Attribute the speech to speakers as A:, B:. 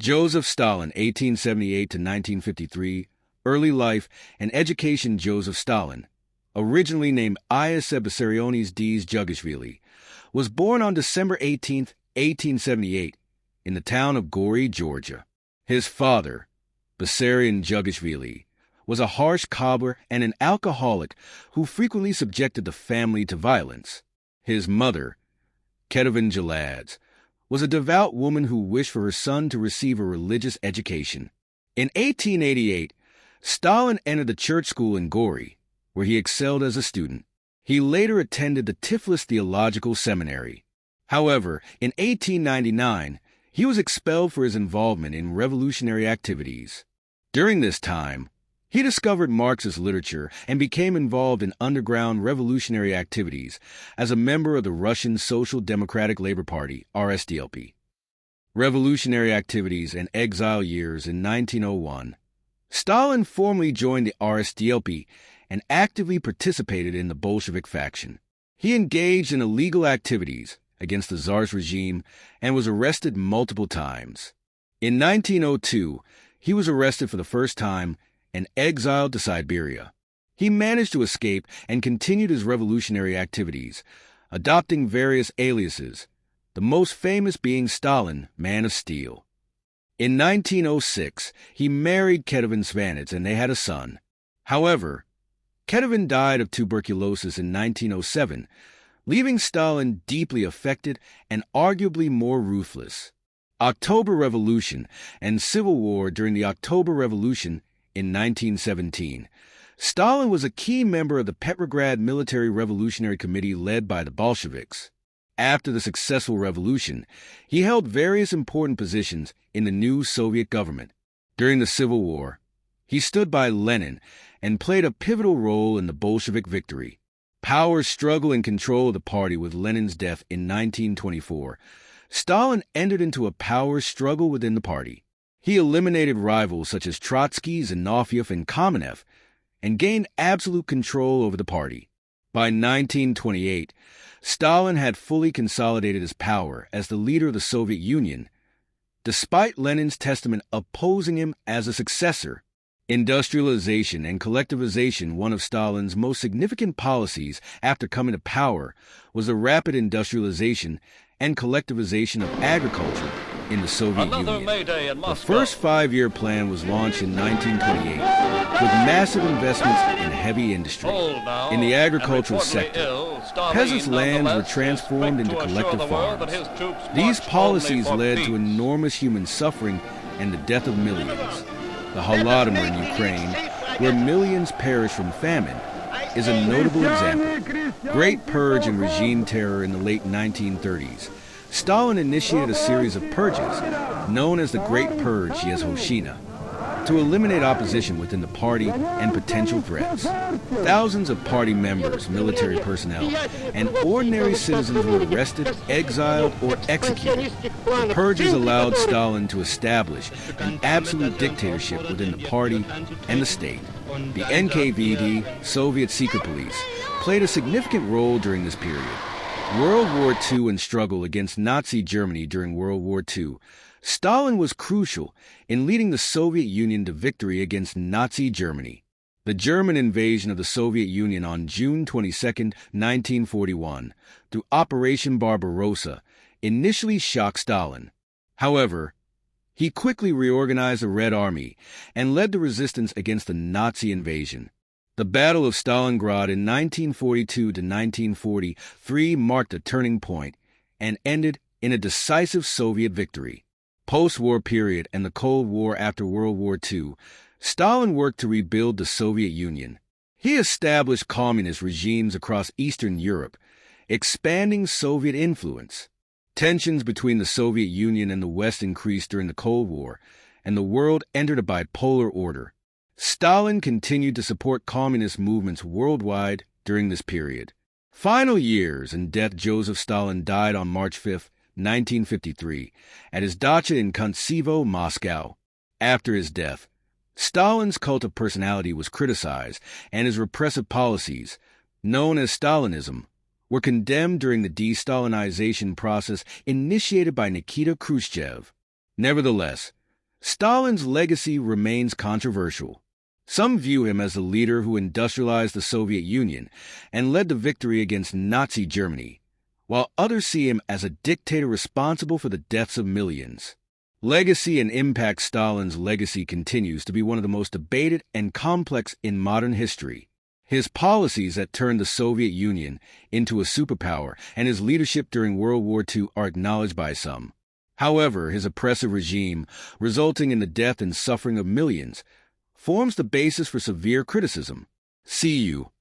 A: Joseph Stalin, 1878 to 1953, early life and education. Joseph Stalin, originally named Iosif Vissarionis des Jugashvili, was born on December 18, 1878, in the town of Gori, Georgia. His father, Vissarion Jugashvili, was a harsh cobbler and an alcoholic who frequently subjected the family to violence. His mother, Kedavin Gelads, was a devout woman who wished for her son to receive a religious education. In 1888, Stalin entered the church school in Gori, where he excelled as a student. He later attended the Tiflis Theological Seminary. However, in 1899, he was expelled for his involvement in revolutionary activities. During this time, he discovered Marxist literature and became involved in underground revolutionary activities as a member of the Russian Social Democratic Labor Party, RSDLP. Revolutionary activities and exile years. In 1901, Stalin formally joined the RSDLP and actively participated in the Bolshevik faction. He engaged in illegal activities against the Tsar's regime and was arrested multiple times. In 1902, he was arrested for the first time and exiled to Siberia. He managed to escape and continued his revolutionary activities, adopting various aliases, the most famous being Stalin, Man of Steel. In 1906, he married Kedavin Svanets and they had a son. However, Kedavin died of tuberculosis in 1907, leaving Stalin deeply affected and arguably more ruthless. October Revolution and Civil War. During the October Revolution in 1917, Stalin was a key member of the Petrograd Military Revolutionary Committee led by the Bolsheviks. After the successful revolution, he held various important positions in the new Soviet government. During the Civil War, he stood by Lenin and played a pivotal role in the Bolshevik victory. Power struggle and control of the party. With Lenin's death in 1924, Stalin entered into a power struggle within the party. He eliminated rivals such as Trotsky, Zinoviev, and Kamenev, and gained absolute control over the party. By 1928, Stalin had fully consolidated his power as the leader of the Soviet Union, despite Lenin's testament opposing him as a successor. Industrialization and collectivization. One of Stalin's most significant policies after coming to power was the rapid industrialization and collectivization of agriculture in the Soviet Union. The first five-year plan was launched in 1928 with massive investments in heavy industry. In the agricultural sector, peasants' lands were transformed into collective farms. These policies led to enormous human suffering and the death of millions. The Holodomor in Ukraine, where millions perished from famine, is a notable example. Great purge and regime terror. In the late 1930s, Stalin initiated a series of purges, known as the Great Purge Yezhovshchina, to eliminate opposition within the party and potential threats. Thousands of party members, military personnel, and ordinary citizens were arrested, exiled, or executed. The purges allowed Stalin to establish an absolute dictatorship within the party and the state. The NKVD, Soviet secret police, played a significant role during this period. World War II and struggle against Nazi Germany. During World War II, Stalin was crucial in leading the Soviet Union to victory against Nazi Germany. The German invasion of the Soviet Union on June 22, 1941, through Operation Barbarossa, initially shocked Stalin. However, he quickly reorganized the Red Army and led the resistance against the Nazi invasion. The Battle of Stalingrad in 1942 to 1943 marked a turning point and ended in a decisive Soviet victory. Post-war period and the Cold War. After World War II, Stalin worked to rebuild the Soviet Union. He established communist regimes across Eastern Europe, expanding Soviet influence. Tensions between the Soviet Union and the West increased during the Cold War, and the world entered a bipolar order. Stalin continued to support communist movements worldwide during this period. Final years and death. Joseph Stalin died on March 5, 1953, at his dacha in Kuntsevo, Moscow. After his death, Stalin's cult of personality was criticized, and his repressive policies, known as Stalinism, were condemned during the de-Stalinization process initiated by Nikita Khrushchev. Nevertheless, Stalin's legacy remains controversial. Some view him as the leader who industrialized the Soviet Union and led to victory against Nazi Germany, while others see him as a dictator responsible for the deaths of millions. Legacy and impact. Stalin's legacy continues to be one of the most debated and complex in modern history. His policies that turned the Soviet Union into a superpower and his leadership during World War II are acknowledged by some. However, his oppressive regime, resulting in the death and suffering of millions, forms the basis for severe criticism. See you.